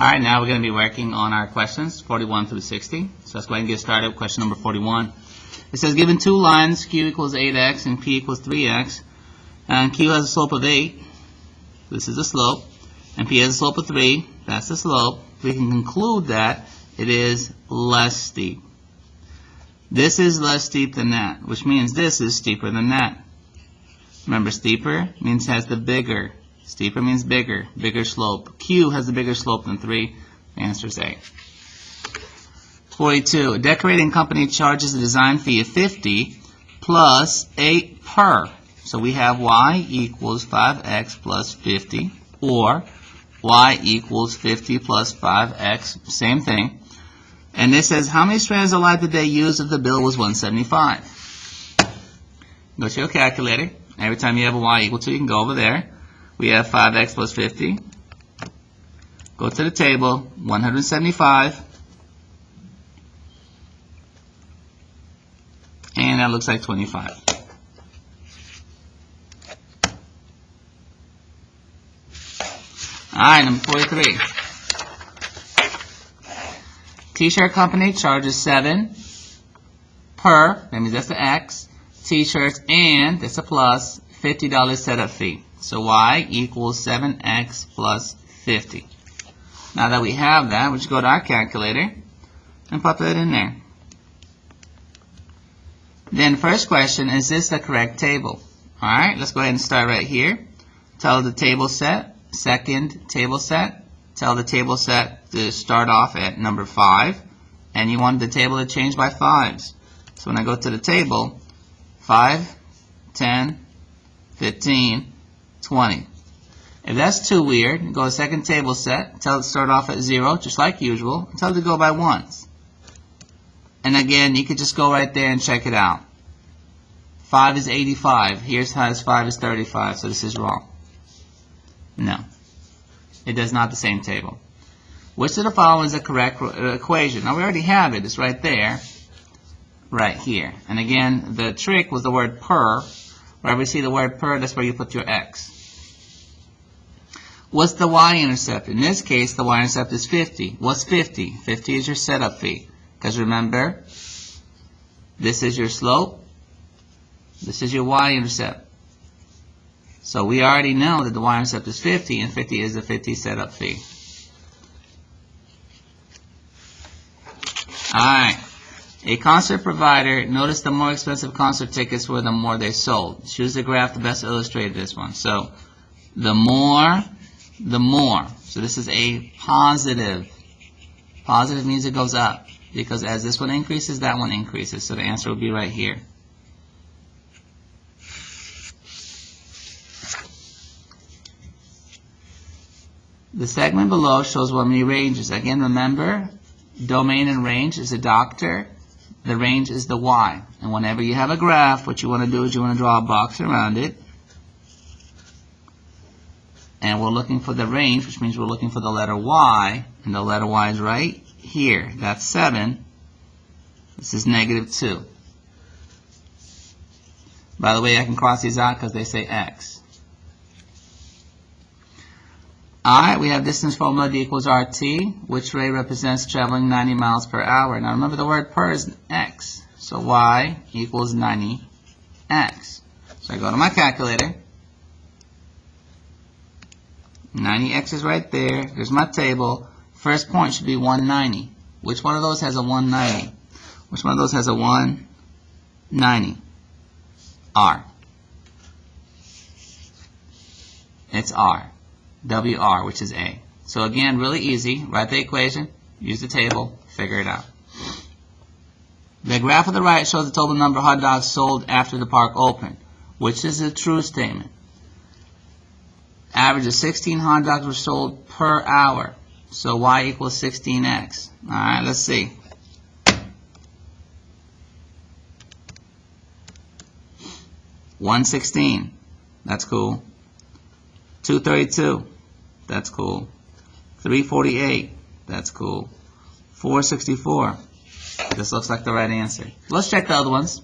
Alright, now we're going to be working on our questions, 41 through 60. So let's go ahead and get started with question number 41. It says, given two lines, Q equals 8x and P equals 3x, and Q has a slope of 8, this is the slope, and P has a slope of 3, that's the slope, we can conclude that it is less steep. This is less steep than that, which means this is steeper than that. Remember, steeper means has the bigger. Steeper means bigger, bigger slope. Q has a bigger slope than 3. The answer is A. 42. A decorating company charges a design fee of 50 plus 8 per. So we have y equals 5x plus 50, or y equals 50 plus 5x, same thing. And this says, how many strands of light did they use if the bill was 175? Go to your calculator. Every time you have a y equal to, you can go over there. We have 5x plus 50. Go to the table, 175. And that looks like 25. Alright, number 43. T-shirt company charges 7 per, that means that's the X, T-shirts, and that's a plus, $50 setup fee. So y equals 7x plus 50. Now that we have that, we just go to our calculator and pop that in there. Then first question, is this the correct table? Alright, let's go ahead and start right here. Tell the table set, second table set. Tell the table set to start off at number 5. And you want the table to change by 5s. So when I go to the table, 5, 10, 15, 20. If that's too weird, go to second table set, tell it to start off at 0, just like usual, and tell it to go by 1s. And again, you could just go right there and check it out. 5 is 85. Here's how 5 is 35, so this is wrong. No. It does not the same table. Which of the following is the correct equation? Now we already have it. It's right there, right here. And again, the trick was the word per. Wherever you see the word per, that's where you put your x. What's the y-intercept? In this case, the y-intercept is 50. What's 50? 50 is your setup fee. Because remember, this is your slope. This is your y-intercept. So we already know that the y-intercept is 50, and 50 is the 50 setup fee. Alright. A concert provider, notice the more expensive concert tickets were the more they sold. Choose the graph that best illustrated this one. So, the more. So this is a positive. Positive means it goes up. Because as this one increases, that one increases. So the answer will be right here. The segment below shows what many ranges. Again, remember, domain and range is a doctor. The range is the y. And whenever you have a graph, what you want to do is you want to draw a box around it. And we're looking for the range, which means we're looking for the letter y. And the letter y is right here. That's 7. This is negative 2. By the way, I can cross these out because they say x. Alright, we have distance formula D equals RT, which ray represents traveling 90 miles per hour. Now remember the word per is x, so y equals 90x. So I go to my calculator. 90x is right there. There's my table. First point should be 190. Which one of those has a 190? Which one of those has a 190? R. It's R. WR, which is A. So again, really easy. Write the equation, use the table, figure it out. The graph on the right shows the total number of hot dogs sold after the park opened, which is a true statement. Average of 16 hot dogs were sold per hour. So y equals 16x. Alright, let's see. $1.16. That's cool. $2.32. That's cool. $3.48. That's cool. $4.64. This looks like the right answer. Let's check the other ones.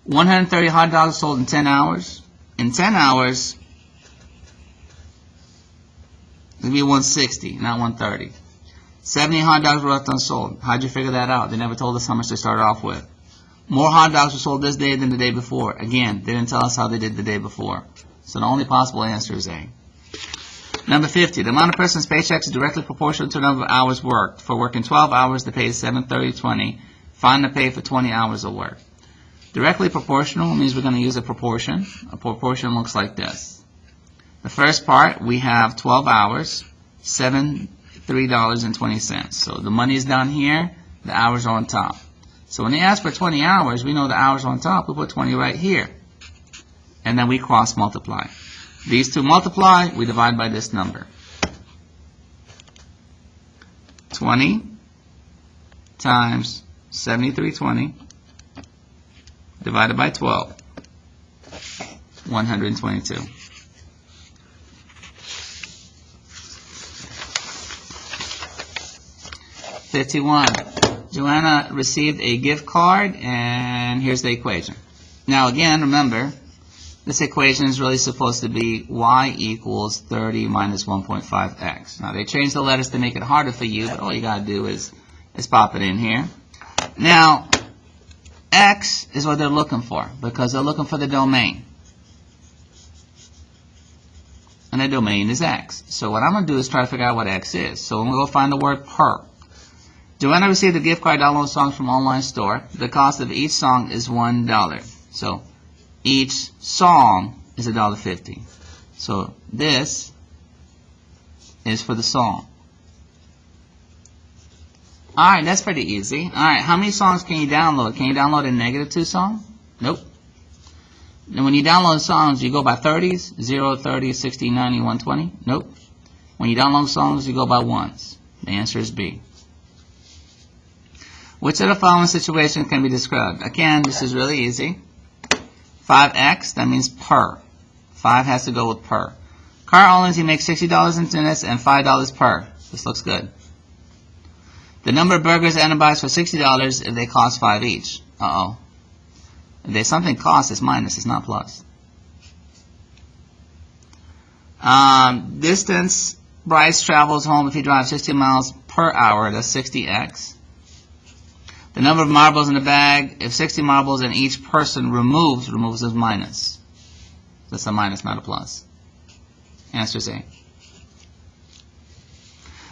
130 hot dogs sold in 10 hours. In 10 hours, it'll be 160, not 130. 70 hot dogs were left unsold. How'd you figure that out? They never told us how much they started off with. More hot dogs were sold this day than the day before. Again, they didn't tell us how they did the day before. So the only possible answer is A. Number 50. The amount of person's paychecks is directly proportional to the number of hours worked. For working 12 hours, the pay is 7/30/20. Find the pay for 20 hours of work. Directly proportional means we're going to use a proportion. A proportion looks like this. The first part, we have 12 hours, $3.20. So the money is down here, the hours are on top. So when they ask for 20 hours, we know the hours are on top. We put 20 right here. And then we cross multiply. These two multiply, we divide by this number. 20 times 7320 divided by 12, 122. Joanna received a gift card, and here's the equation. Now again, remember, this equation is really supposed to be y equals 30 minus 1.5x. Now they changed the letters to make it harder for you, but all you got to do is pop it in here. Now, x is what they're looking for, because they're looking for the domain. And the domain is x. So what I'm going to do is try to figure out what x is. So I'm going to go find the word per. Joanna received a gift card to download songs from online store. The cost of each song is $1. So each song is $1.50. So this is for the song. Alright, that's pretty easy. Alright, how many songs can you download? Can you download a -2 song? Nope. And when you download songs, you go by 30s, 0, 30, 60, 90, 120? Nope. When you download songs, you go by ones. The answer is B. Which of the following situations can be described? Again, this is really easy. 5x, that means per. 5 has to go with per. Car owners, he makes $60 in tennis and $5 per. This looks good. The number of burgers Anna buys for $60 if they cost 5 each. Uh-oh. If something costs, it's minus, it's not plus. Distance, Bryce travels home if he drives 60 miles per hour, that's 60x. The number of marbles in the bag, if 60 marbles and each person removes is minus. That's a minus, not a plus. Answer is A.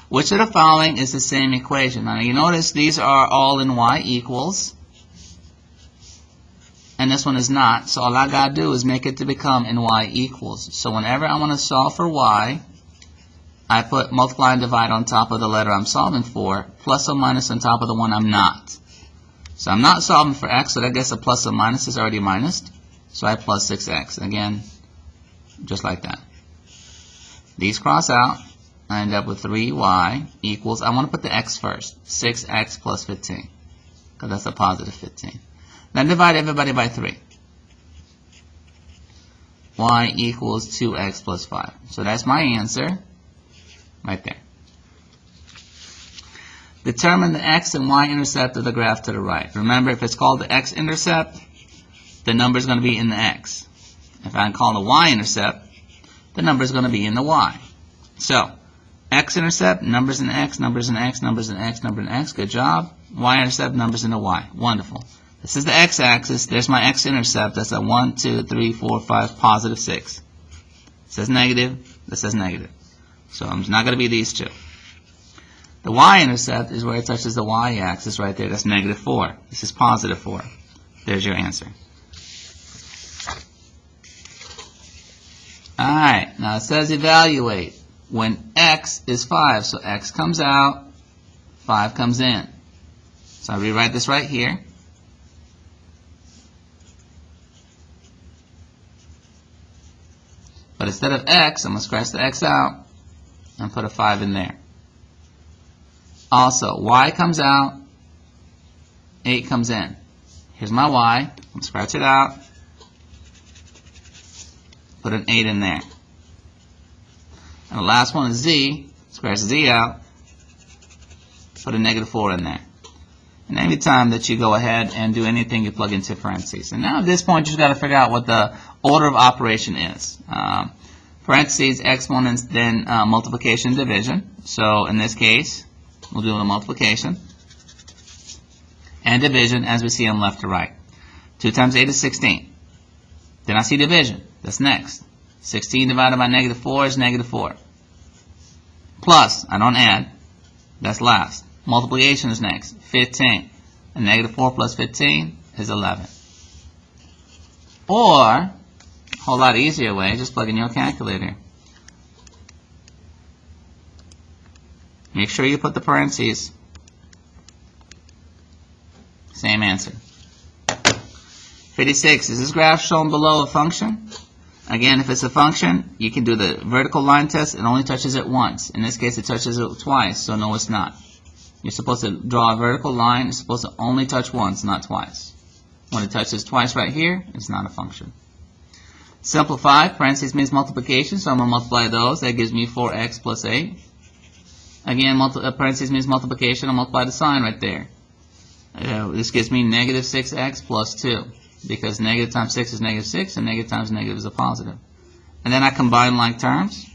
Which of the following is the same equation? Now you notice these are all in y equals, and this one is not, so all I got to do is make it to become in y equals. So whenever I want to solve for y, I put multiply and divide on top of the letter I'm solving for, plus or minus on top of the one I'm not. So I'm not solving for x, so that gets a plus or minus is already minused, so I plus 6x. Again, just like that. These cross out. I end up with 3y equals, I want to put the x first, 6x plus 15, because that's a positive 15. Then divide everybody by 3. Y equals 2x plus 5. So that's my answer right there. Determine the x and y intercept of the graph to the right. Remember, if it's called the x-intercept, the number is going to be in the x. If I call the y-intercept, the number is going to be in the y. So, x-intercept, numbers in x, numbers in x, numbers in x, number in x. Good job. Y-intercept, numbers in the y. Wonderful. This is the x-axis. There's my x-intercept. That's a 1, 2, 3, 4, 5, positive 6. It says negative. This says negative. So it's not going to be these two. The y-intercept is where it touches the y-axis right there. That's negative 4. This is positive 4. There's your answer. Alright, now it says evaluate when x is 5. So x comes out, 5 comes in. So I rewrite this right here. But instead of x, I'm going to scratch the x out and put a 5 in there. Also, y comes out, 8 comes in. Here's my y. I'm going to scratch it out. Put an 8 in there. And the last one is z. Scratch z out. Put a negative 4 in there. And any time that you go ahead and do anything, you plug into parentheses. And now at this point, you've got to figure out what the order of operation is. Parentheses, exponents, then multiplication, division. So in this case, We'll do the multiplication and division as we see them left to right. 2 times 8 is 16. Then I see division. That's next. 16 divided by negative 4 is negative 4. Plus, I don't add. That's last. Multiplication is next. 15. And negative 4 plus 15 is 11. Or, a whole lot easier way, just plug in your calculator. Make sure you put the parentheses. Same answer. 56. Is this graph shown below a function? Again, if it's a function, you can do the vertical line test. It only touches it once. In this case, it touches it twice, so no, it's not. You're supposed to draw a vertical line. It's supposed to only touch once, not twice. When it touches twice right here, it's not a function. Simplify. Parentheses means multiplication, so I'm going to multiply those. That gives me 4x plus 8. Again, parentheses means multiplication. I'll multiply the sign right there. This gives me negative 6x plus 2. Because negative times 6 is negative 6, and negative times negative is a positive. And then I combine like terms.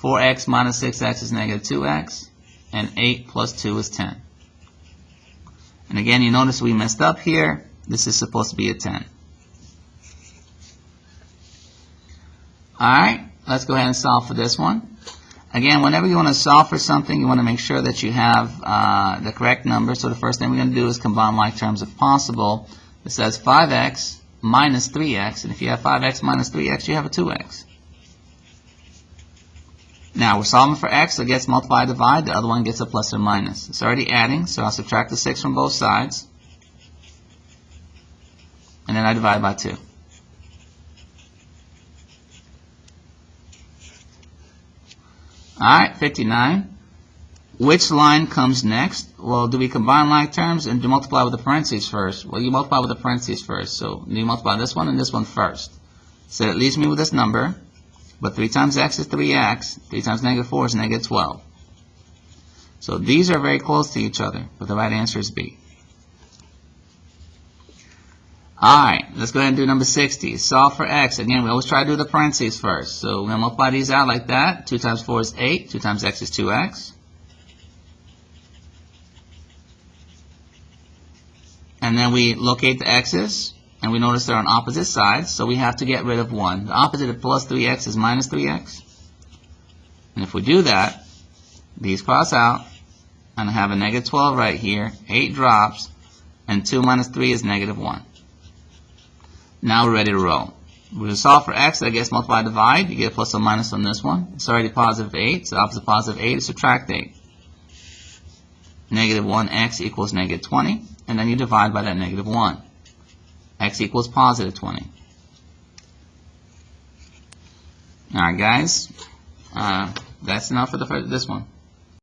4x minus 6x is negative 2x, and 8 plus 2 is 10. And again, you notice we messed up here. This is supposed to be a 10. Alright, let's go ahead and solve for this one. Again, whenever you want to solve for something, you want to make sure that you have the correct number. So the first thing we're going to do is combine like terms if possible. It says 5x minus 3x, and if you have 5x minus 3x, you have a 2x. Now, we're solving for x, so it gets multiply, divide. The other one gets a plus or minus. It's already adding, so I'll subtract the 6 from both sides. And then I divide by 2. Alright, 59. Which line comes next? Well, do we combine like terms and do multiply with the parentheses first? Well, you multiply with the parentheses first. So you multiply this one and this one first. So it leaves me with this number. But 3 times x is 3x. 3 times negative 4 is negative 12. So these are very close to each other. But the right answer is B. Alright, let's go ahead and do number 60. Solve for x. Again, we always try to do the parentheses first. So we're going to multiply these out like that. 2 times 4 is 8. 2 times x is 2x. And then we locate the x's, and we notice they're on opposite sides, so we have to get rid of 1. The opposite of plus 3x is minus 3x. And if we do that, these cross out, and I have a negative 12 right here, 8 drops, and 2 minus 3 is negative 1. Now we're ready to roll. We're going to solve for x, I guess multiply, divide. You get a plus or minus on this one. It's already positive 8, so opposite positive 8 is subtract 8. Negative 1x equals negative 20. And then you divide by that negative 1. X equals positive 20. Alright guys, that's enough for this one.